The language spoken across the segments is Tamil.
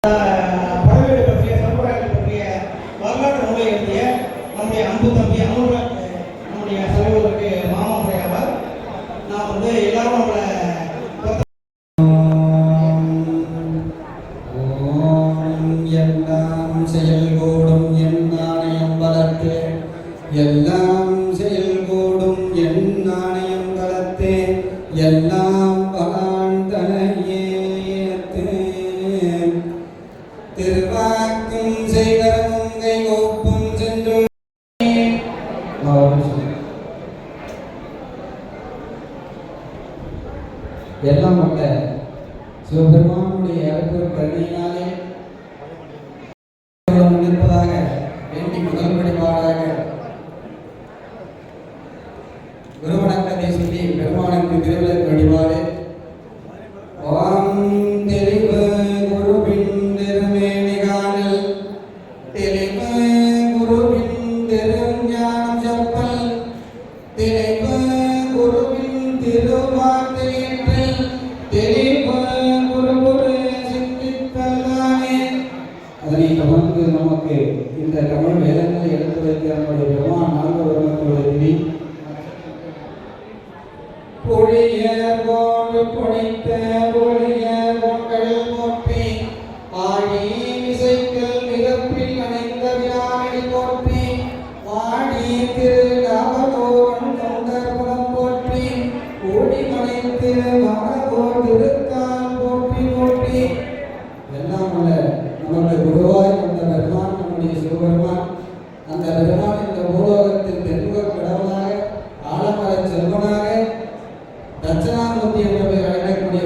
பறவைகளை பற்றிய சமுதாயத்தை பற்றிய வரலாற்று நூலை எழுதிய நம்முடைய அன்பு தம்பி அமர்நாத் நம்முடைய சகோதரருக்கு மாமா முறையாவார். நான் எல்லாரும் நம்மளை எல்லாம் செயல்கூடும் என் நாணயம் வளர்த்து எல்லாம் செயல்கூடும் என் நாணயம் வளர்த்து எல்லாம் வளர்ந்தனையேத்து திருவாக்கும் செய்தரும் கை ஒப்பும் சென்று எல்லாம் வந்த சிவபெருமானுடைய அருள் கருணையினாலே நிற்பதாக வேண்டி முதல் வழிபாடாக குருவணக்கத்தை சொல்லி பெருமானுக்கு திருவிளக்கு வழிபாடு. ஓம் தெளிவு குருவின் திருமேனிகானல் தெளிவு குருவின் திருஞானம் செப்பல் தெளிவு குருவின் திருவார்த்தையேற்றல் தெளிவு குருகுரு சிந்தித்தலானே. அதனை தொடர்ந்து நமக்கு இந்த தமிழ் வேதங்களை எடுத்து வைக்கிற நம்முடைய பெருமான் நால்வர்களுடைய பொழியர் போன்று பொழித்த பொழியர் பொங்கல் போற்றி ஆடி விசைக்கல் மிகப்பில் அணைந்த விராடி போற்றி வாடி திரு நாகதோவன் தொண்டர்புரம் போற்றி ஓடி மனைத்து மகதோர் திருத்தால் போற்றி போற்றி. எல்லாம் அல்ல நமக்கு குருவாய் வந்த பெருமான் நம்முடைய சிவபெருமான். அந்த பெருமான் இந்த பூலோகத்தில் தென்முக கடவுளாக ஆலமர செல்வனாக தட்சணாமூர்த்தி என்ற பெயர் அழைக்கக்கூடிய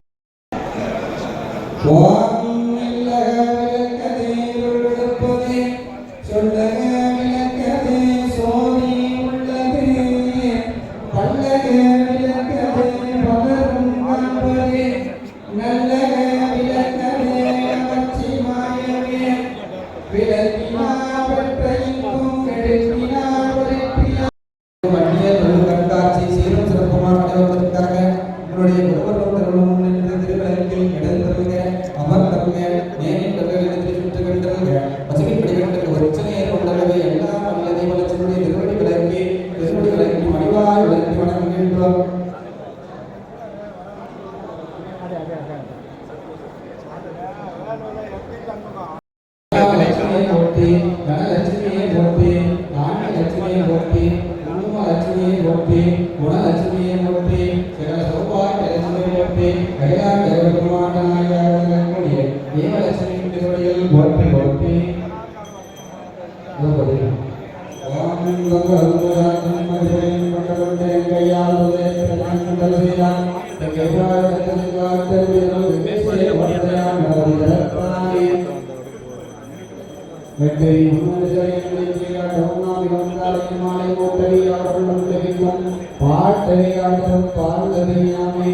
சொல்லக விளக்கதே சோதி உள்ளது பல்லக விளக்கதே பலரும் காண்பதே நல்லக விளக்கதே நமச்சிவாயவே விளக்கினாவற்றையும் கெடுக்கினாவற்றையும் மத்திய தொழில் கண்காட்சி சீரும் சிறப்புமாக நடைபெறுவதற்காக உங்களுடைய குடும்பத்தோடு திருவிழாவில் இடந்தருங்க அமர்ந்தருங்க நேரில் கல்வியிடத்தில் சுற்று கண்டருங்க பசுமைப்படி கண்டது ஒற்றனையை கொண்டளவை எல்லாம் அல்லதை வளர்ச்சியுடைய திருவடி விளக்கி மணிவாய் விளக்கி வணங்குகின்றோம். லட்சுமியை போற்றி தனலட்சுமியை போற்றி நான்கு லட்சுமியை போற்றி குடும்ப லட்சுமியை போற்றி குணலட்சுமியை போற்றி சகல சௌபாகிய லட்சுமியை போற்றி கைலாய பெருமானாய தேவலட்சுமி திருவடிகள் போற்றி போற்றி. பாட்டவையாமே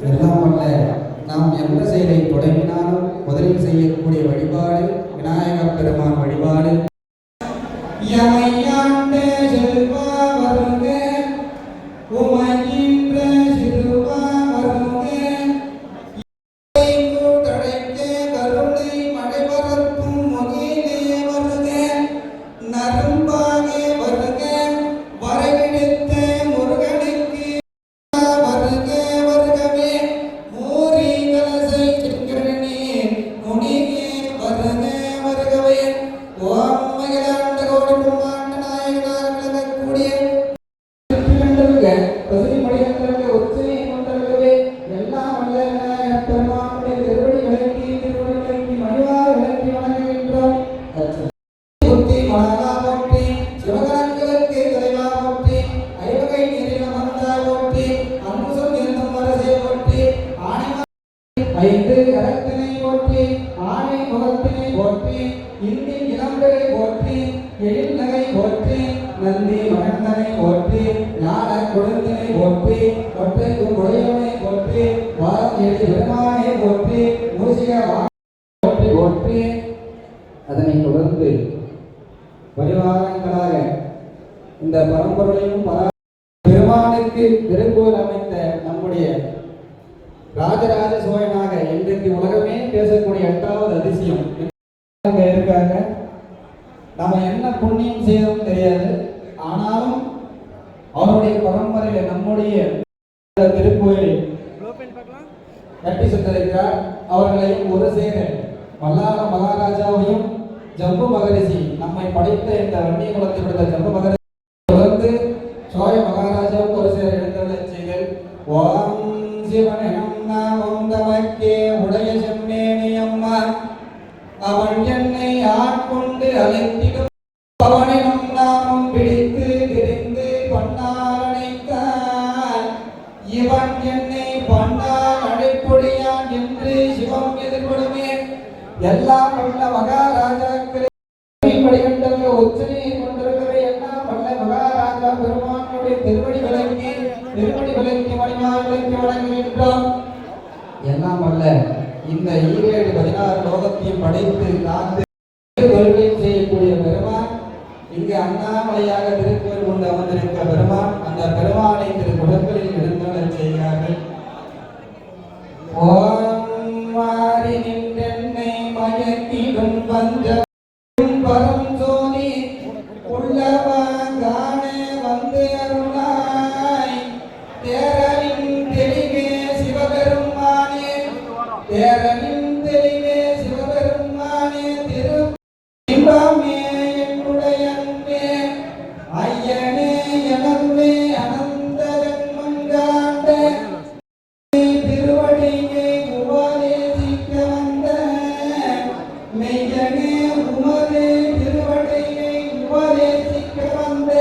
எல்லாம் அல்ல நாம் எந்த செயலை தொடங்கினாலும் முதலில் முதலில் செய்யக்கூடிய வழிபாடு விநாயகப் பெருமான் வழிபாடு. யமையாண்ட செல்வா வருக, உமையின்ற சிறுவா வருக, இயைகு தழைக்க கருணை மழை பரப்பும் முகிலே வருக, நரும்பாகே வருக, வரவெடுத்த முருகனுக்கு வருக வருகவே, மூரி கலசை செங்கடனே முனியே வருக வருகவே. ஓம் மகிழாண்ட கோடி பிரம்மாண்ட நாயகனாக விளங்கக்கூடிய திருக்கண்டருக பசுமை மொழிகண்டருக உச்சனை கொண்டருகவே, எல்லாம் வல்ல விநாயகப் பெருமானுடைய திருவடி விளக்கி மணிவார் விளக்கி வணங்குகின்றோம். புத்தி மனதா போற்றி, சிவகணங்களுக்கு தலைவா போற்றி, ஐவகை நீரில மந்தாய் போற்றி, அன்புசம் இருந்தும் வரசே போற்றி, ஐந்து கரத்தினை போற்றி, ஆணை முகத்தினை போற்றி, இந்தின் இளம்பெறை போற்றி, எழில் நகை போற்றி, நந்தி மகந்தனை போற்றி, ஞான குழந்தினை போற்றி, ஒற்றைக்கும் உடையவனை போற்றி, வாரம் எழுதி பெருமானை போற்றி, மூசிக போற்றி போற்றி. அதனை தொடர்ந்து பரிவாரங்களாக இந்த பரம்பரையும் பெருமானுக்கு திருக்கோயில் அமைத்த நம்முடைய ராஜராஜ சோழனாக இன்றைக்கு உலகமே பேசக்கூடிய 8வது அதிசயம் இருக்காங்க. நம்ம என்ன புண்ணியம் செய்தோம் தெரியாது, ஆனாலும் அவருடைய பரம்பரையில நம்முடைய திருக்கோயிலில் கட்டி சென்றிருக்கிறார். அவர்களையும் ஒரு சேர மல்லாள மகாராஜாவையும் ஜம்பு மகரிஷி நம்மை படைத்த இந்த வன்னிய குலத்தில் விடுத்த ஜம்பு மகரிஷி தொடர்ந்து சோழ மகாராஜாவும் ஒரு சேர எழுந்தருளச் செய்தல். ஓம் சிவனும் நாமம் தமக்கே உடைய செம்மேனி அம்மா, அவன் என்னை ஆட்கொண்டு அழைத்திடும், அவனினும் நாமும் பிடித்து திரிந்து பண்ணால் அழைத்தார், இவன் என்னை பண்ணால் அழைப்பொழியான் என்று சிவம் எதிர்படுமே. எல்லாம் வல்ல மகாராஜாக்களை வழிகண்டவங்க உச்சனையை கொண்டிருக்கவே, எல்லாம் வல்ல மகாராஜா பெருமானுடைய திருவடி விளக்கி மணிமார் விளக்கி வணங்குகின்றோம். எல்லாம் வல்ல இந்த 16 லோகத்தையும் படைத்து காத்து தொழிலை செய்யக்கூடிய பெருமான், இங்கு அண்ணாமலையாக திருக்கோயில் கொண்டு அமர்ந்திருக்க பெருமான், அந்த பெருமானை திரு குடங்களில் எழுந்தருளச் செய்கிறார்கள். ஓம் மாறி நின்றென்னை மயக்கிடும் பஞ்சம் பரம் சோதி உள்ளவா காண வந்து அருளாய், தேரலின் தெளிவே சிவபெருமானே, தேரலின் தெளிவே சிவபெருமானே, திரு இன்பமே என்னுடைய அன்பே, ஐயனே எனதுவே அனந்த ஜன்மங்காண்ட திருவடியை உபதேசிக்க வந்த மெய்யனே, உமதே திருவடியை உபதேசிக்க வந்த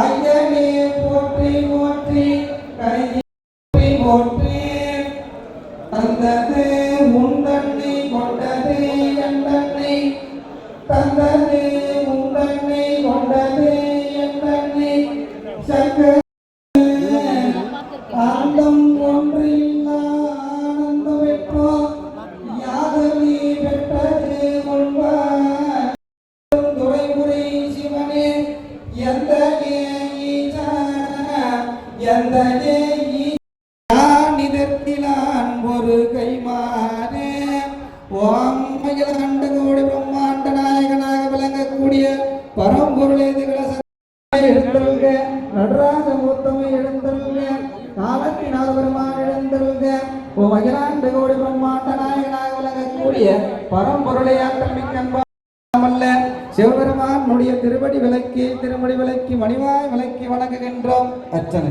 ஐயனே போற்றி போற்றி, கையை போற்றி. தந்தது உந்தன்னை கொண்டது எந்தன்னை, தந்தது உந்தன்னை கொண்டது எந்தன்னை, சங்க ஆனந்தம் ஒன்றில்லா ஆனந்தம் பெற்றோம், யாதவி பெற்றது கொள்வார் துறைமுறை சிவனே, எந்த இதற்கிலான் ஒரு கைமாறே. ஓம் மகிழகண்ட கோடி பிரம்மாண்ட நாயகனாக விளங்கக்கூடிய பரம்பொருளே எழுந்தருள்க, நடராஜ மூர்த்தமை எழுந்தருள்க, காலத்தினால பெருமான் எழுந்தருள்க. ஓ அகிலாண்ட கோடி பிரம்மாண்ட நாயகனாக விளங்கக்கூடிய பரம்பொருளை ஆற்றல் மிக்க சிவபெருமானுடைய திருவடி விளக்கி திருமடி விளக்கி மணிவாய் விளக்கி வணங்குகின்றோம். அர்ச்சனை.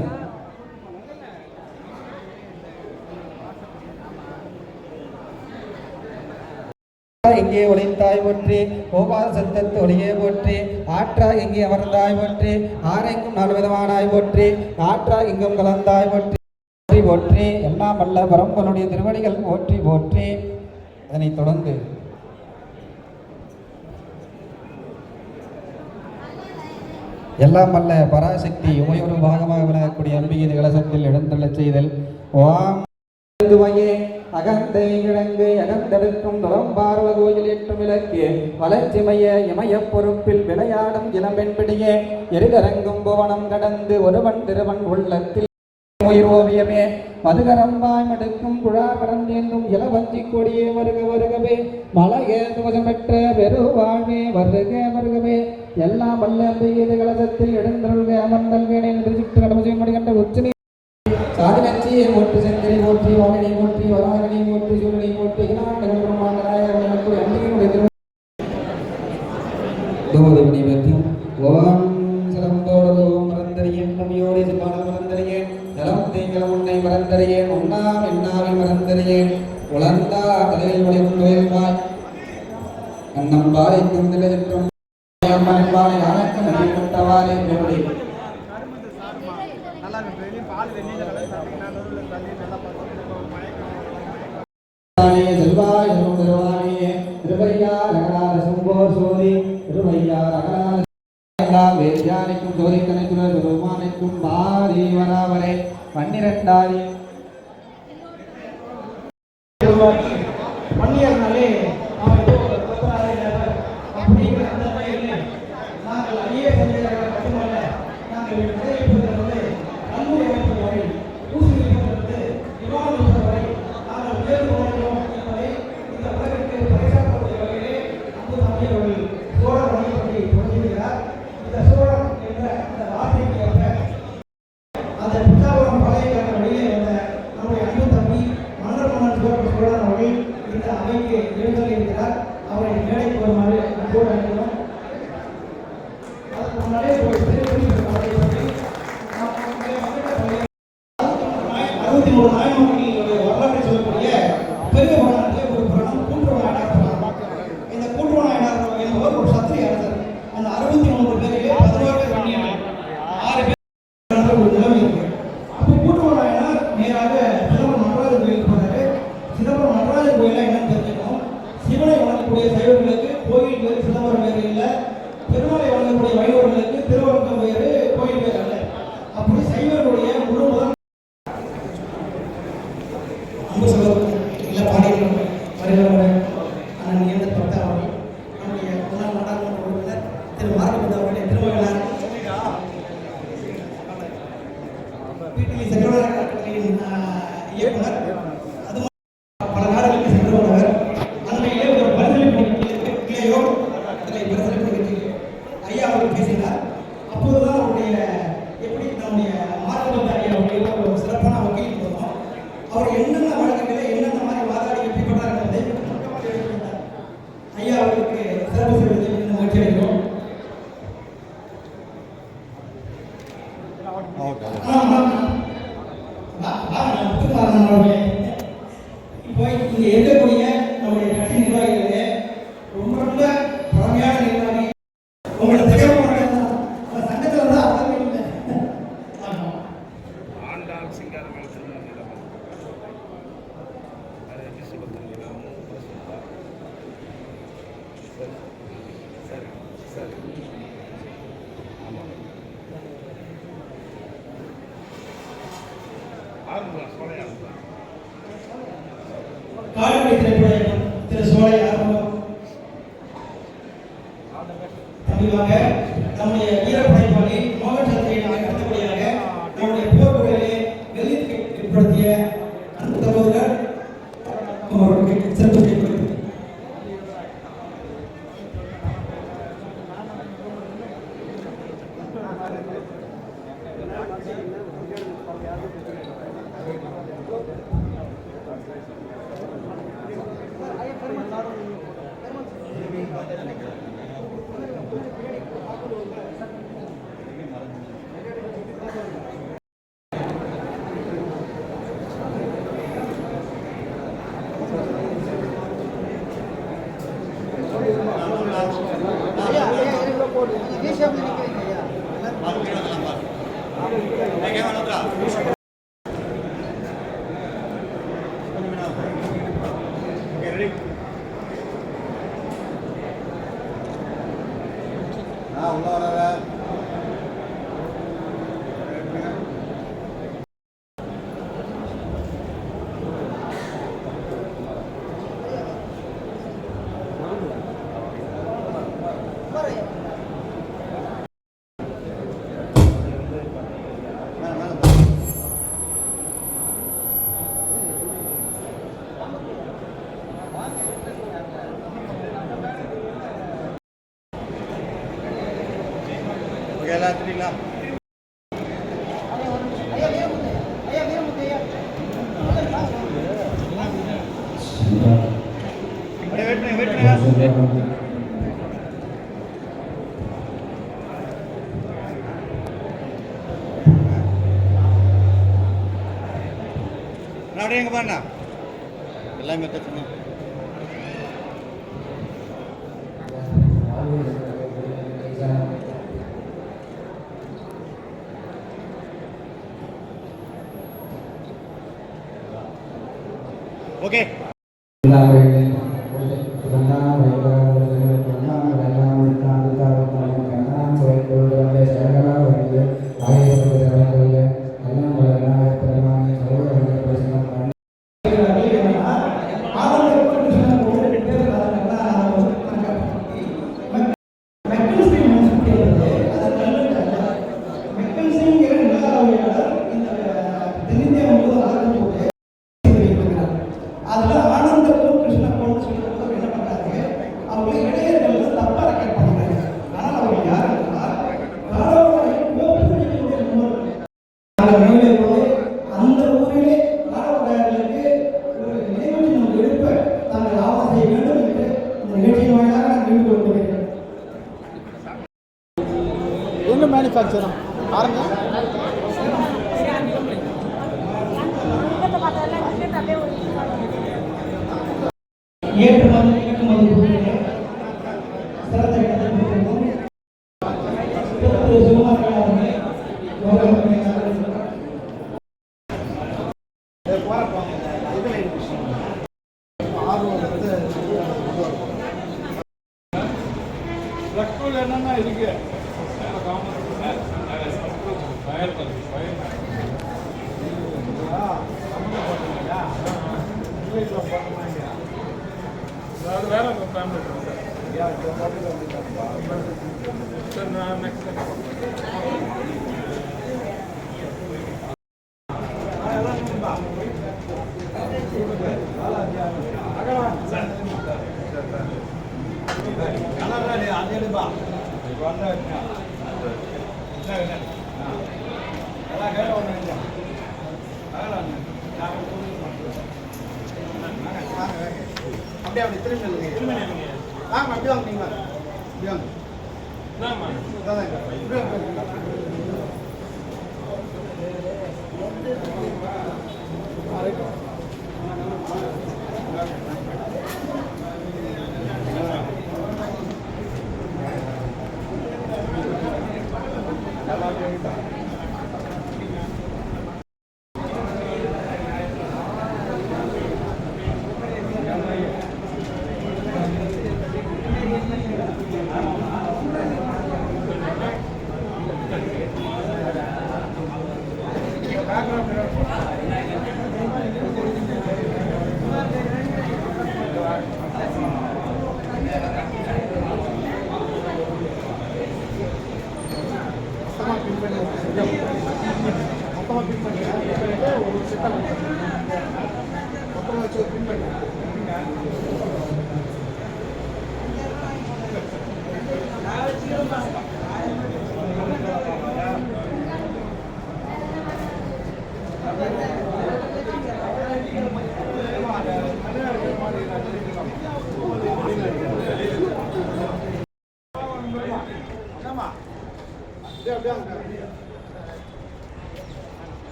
இங்கே ஒளிந்தாய் போற்றி, கோபால சத்தத்து ஒளியே போற்றி, ஆற்றாய் இங்கே அமர்ந்தாய் போற்றி, ஆரைக்கும் 4 விதமானாய் போற்றி, ஆற்றாய் இங்கும் கலந்தாய் போற்றி போற்றி. எல்லாம் வல்ல பரம்பனுடைய திருவடிகள் போற்றி போற்றி. அதனைத் தொடர்ந்து எல்லாம் வல்ல பராசக்தி உமையொரு பாகமாக விளங்கக்கூடிய அம்பிகை கலசத்தில் எழுந்தருளச் செய்தல். ஓம் அகந்தை கிழங்கு அகந்தெடுக்கும் துளம்பார்வ கோயில் எட்டும் விளக்கு வளர்ச்சிமைய இமயப் பொறுப்பில் விளையாடும் இளம்பெண்பிடியே எருகரங்கும் புவனம் கடந்து ஒருவன் திருவன் உள்ளத்தில் உயிர் ஓவியமே மதுகரம்பாய் மடுக்கும் குழா கடந்தேந்தும் இளவஞ்சி கொடியே வருக வருகவே மலையே துவசம் பெற்ற பெரு வாழ்வே வருக வருகவே எல்லாம் வல்ல பெய்து கலசத்தில் எழுந்தருள்க அமர்ந்தல்கேனே திருச்சிட்டு கடமை மடிகண்ட உச்சினி சாதிலட்சியை போற்றி செந்திரை போற்றி வாகனை போற்றி வராகனை போற்றி சூழலை போற்றி ஓம் சிலம்பத்தோடு ஓம் மறந்தறியேன் நமியோடி சிம்மானம் மறந்தறியேன் நலம் தீங்கலம் உன்னை மறந்தறியேன் உண்ணாம் எண்ணாவை மறந்தறியேன் உலர்ந்தா தலையில் மொழிக்கும் கோயில்வாய் அன்னம் பாலை குந்திலும் அம்மன்பாலை ஆனக்க நடிப்பட்டவாறே மேம்படி செல்வாய் திருவாணியே திருவையா ரகநாத சும்போ சோதி திருவையா ரகநாத வேதியானைக்கும் சோதிக்கனைத்துடன் பெருமானைக்கும் பாரி வராவரை 12ஆதி மன்னியர்னாலே அவன் அப்படிங்கிற அந்த வகையில் நாங்கள் ஐஏ சந்தேகங்கள் மட்டுமல்ல நாங்கள் நிறைவேற்றுவது கல்லூரி அமைப்பு வரை ஊசி வைப்பதற்கு விமானம் வரை நாங்கள் உயர்ந்து வருகிறோம் என்பதை இந்த உலகிற்கு பறைசாற்றக்கூடிய வகையிலே அன்பு தம்பியவர்கள் சோழர் வணிகத்தை தொடங்கியிருக்கிறார். இந்த சோழர் என்ற அந்த வார்த்தைக்கு ஏற்ப அந்த பிச்சாவரம் பழைய வெளியே வந்த நம்முடைய அன்பு தம்பி மன்னர் சோழர் அவர்கள் இந்த அவைக்கு எழுந்தள்ளியிருக்கிறார். அவரை மேடைக்கு வருமாறு கூட அழைக்கிறோம். அதற்கு முன்னாலே ஒரு பெரிய 63 நாயன்மார்களுடைய வரலாற்றை சொல்லக்கூடிய பெரிய புராணத்திலே ஒரு புராணம் கூட்டுவனாயனார் புராணம். இந்த கூட்டுவனாயனார் என்பவர் ஒரு சத்திரிய அரசர். அந்த 63 பேரிலே 11 பேர் வன்னியர்கள், 6 பேர் ஒரு நிலைமை இருக்கு. அப்போ கூட்டுவனாயனார் நேராக சிதம்பரம் நடராஜர் கோயிலுக்கு போனாரு. சிதம்பரம் நடராஜர் கோயிலா என்னன்னு தெரிஞ்சுக்கணும். சிவனை வணங்கக்கூடிய சைவர்களுக்கு கோயில் வேறு சிதம்பரம் வேறு இல்லை. பெருமாளை வணங்கக்கூடிய வைணவர்களுக்கு திருவரங்கம் வேறு கோயில் வேறு அல்ல. அப்படி சைவர்களுடைய முழு முதல் அன்பு சகோதரர் இல்லை பாண்டியர்கள் வருகிறவர்கள் அண்ணன் நியந்த பக்தா அவர்கள், நம்முடைய முன்னாள் நாடாளுமன்ற உறுப்பினர் திரு மார்க்கபுத்த அவருடைய திருமகனார் பிடிவி செல்வராஜ் கட்டளையின் இயக்குனர், அது பல நாடுகளுக்கு சென்று போனவர். அன்றையிலே ஒரு பரிசளிப்பு ஐயா அவர்கள் பேசினார். அப்போதுதான் அவருடைய எப்படி நம்முடைய மார்க்கபுத்த ஐயா அவர்கள் ஒரு சிறப்பான வகையில் போனோம். அவர் என்னென்ன வழக்குகளை என்னென்ன மாதிரி வாதாடி வெற்றி பெற்றார் என்பதை முக்கியமாக எடுத்துக்கொண்டார். ஐயா அவர்களுக்கு சிறப்பு செய்வதில் இந்த மகிழ்ச்சி அடைகிறோம். இப்போ இங்க இருக்கக்கூடிய நம்முடைய கட்சி நிர்வாகிகளே ரொம்ப ரொம்ப பழமையான நிர்வாகி. உங்களை தகவல் சங்கத்தில் வந்து அவரே இல்லை. ஆண்டாள் சிங்காரங்கள் சரி ஆமாம் காலப்படி திரைப்பட திரு சோலை ஆரம்பம் தமிழாக நம்முடைய வீரப்படைப்பாளி மோகன் சந்திரனை அடுத்தபடியாக நம்முடைய போர்களிலே வெளியே ஏற்படுத்திய அந்த சகோதரர் அவர்களுக்கு சிறப்பு செய்யப்படுகிறது. எல்லாத்துலையும் அப்படியே எங்க பாருண்ணா எல்லாமே தச்சுங்க. ஓகே அந்த ஊரிலே மாணவர்களுக்கு ஒரு நினைவு சின்னம் எழுப்ப தாங்கள் ஆவணம் செய்ய வேண்டும் என்று இந்த நிகழ்ச்சியின் வாயிலாக நான் கேட்டுக் கொள்கிறேன். எங்க மேனுஃபேக்சரும் பாருங்க. ஏற்றுமதி இறக்குமதி துறையிலே சிறந்த இடத்தை பெற்றிருக்கும் சிவமார்கள் அவர்களே என்னன்னா இருக்கு வேற ஃபேமிலி சார் நான் நெக்ஸ்ட் அப்படியே அப்படி திரும்பி வாங்க அப்படி வாங்க நீங்க அப்படி வாங்க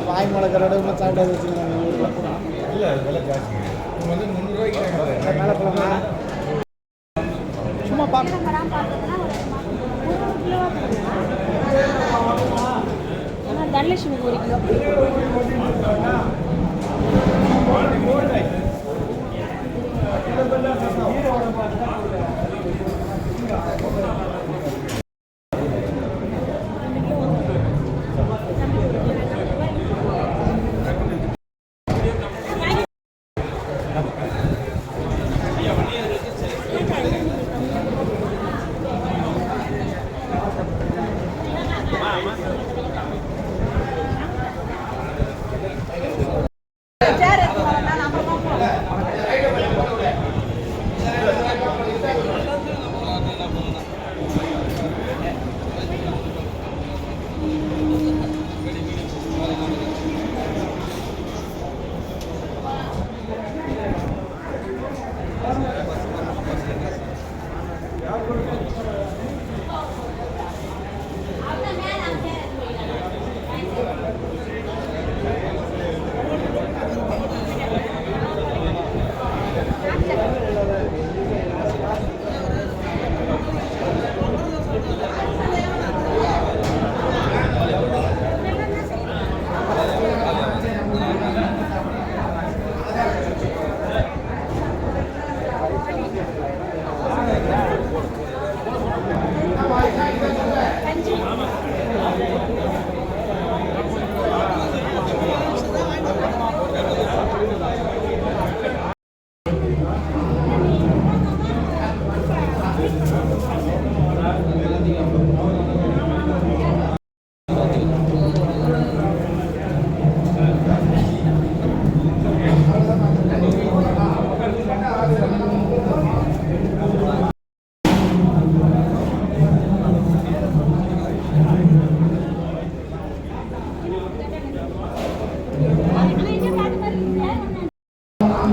பாய் மழை சாப்பிட்டு வச்சுருந்தாங்க. இல்லை விலை ஜாஸ்தி. இவங்க வந்து 300 ரூபாய்க்கு மேலே போகலாமா? சும்மா பார்க்க தனலட்சுமிக்கு 1 கிலோ.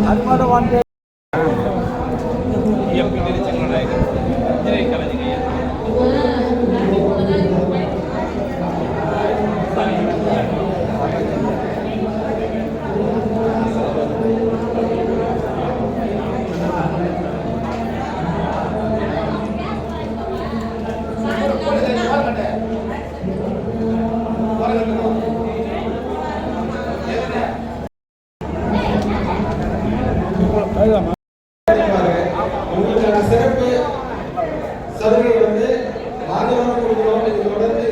அது மட்டும் ஒன் டே அதுதான் உங்களுக்கான சிறப்பு சலுகை வந்து பாதுகாப்பு கொடுக்கணும், இது தொடர்ந்து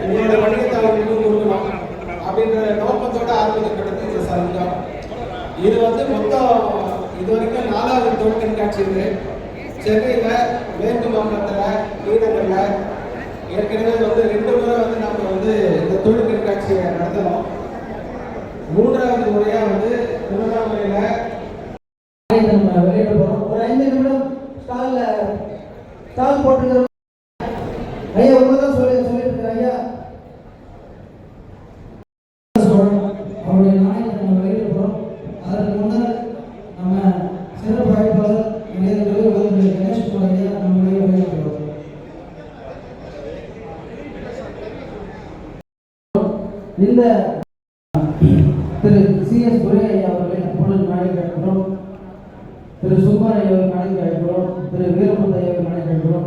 எங்களோட வணிகத்தாளர்களுக்கு கொடுக்கணும் அப்படின்ற நோக்கத்தோட ஆரம்பிக்கப்பட்டது இந்த சங்கம். இது வந்து மொத்தம் இது வரைக்கும் 4வது தொழில் கண்காட்சி இது. சென்னையில், மேற்கு மாவட்டத்தில், நீலகிரியில் ஏற்கனவே வந்து 2 முறை வந்து நம்ம வந்து இந்த தொழில் கண்காட்சியை நடத்தணும். 3வது முறையாக வந்து திருவண்ணாமலையில் நம்ம வெளியிட போறோம். ஒரு 5 நிமிடம் ஸ்டால் போட்டுருக்கிறோம். ஐயா உங்கதான் சொல்லிட்டு ஐயா அவருடைய நாயத்தை நம்ம வெளியிட போறோம். அதற்கு முன்னர் நம்ம சிறப்பு அழைப்பாளர் கணேஷ் குமார் ஐயா நம்ம வெளியிட போறோம். இந்த திரு CS துரை ஐயா அவர்களை அப்பொழுது நாயகம் கேட்கிறோம். திரு சுகுமார் ஐயா நாயகம் கேட்கிறோம். திரு வீரபந்த ஐயா நாயகம் கேட்கிறோம்.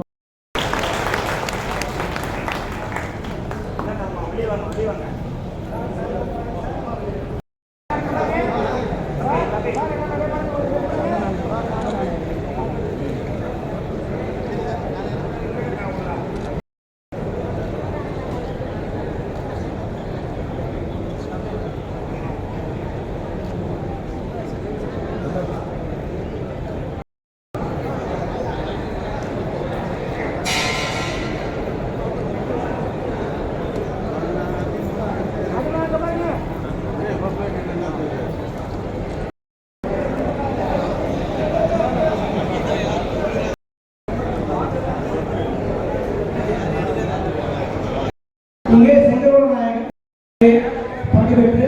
இங்கே செங்கோல் நாயகன் பங்கேற்று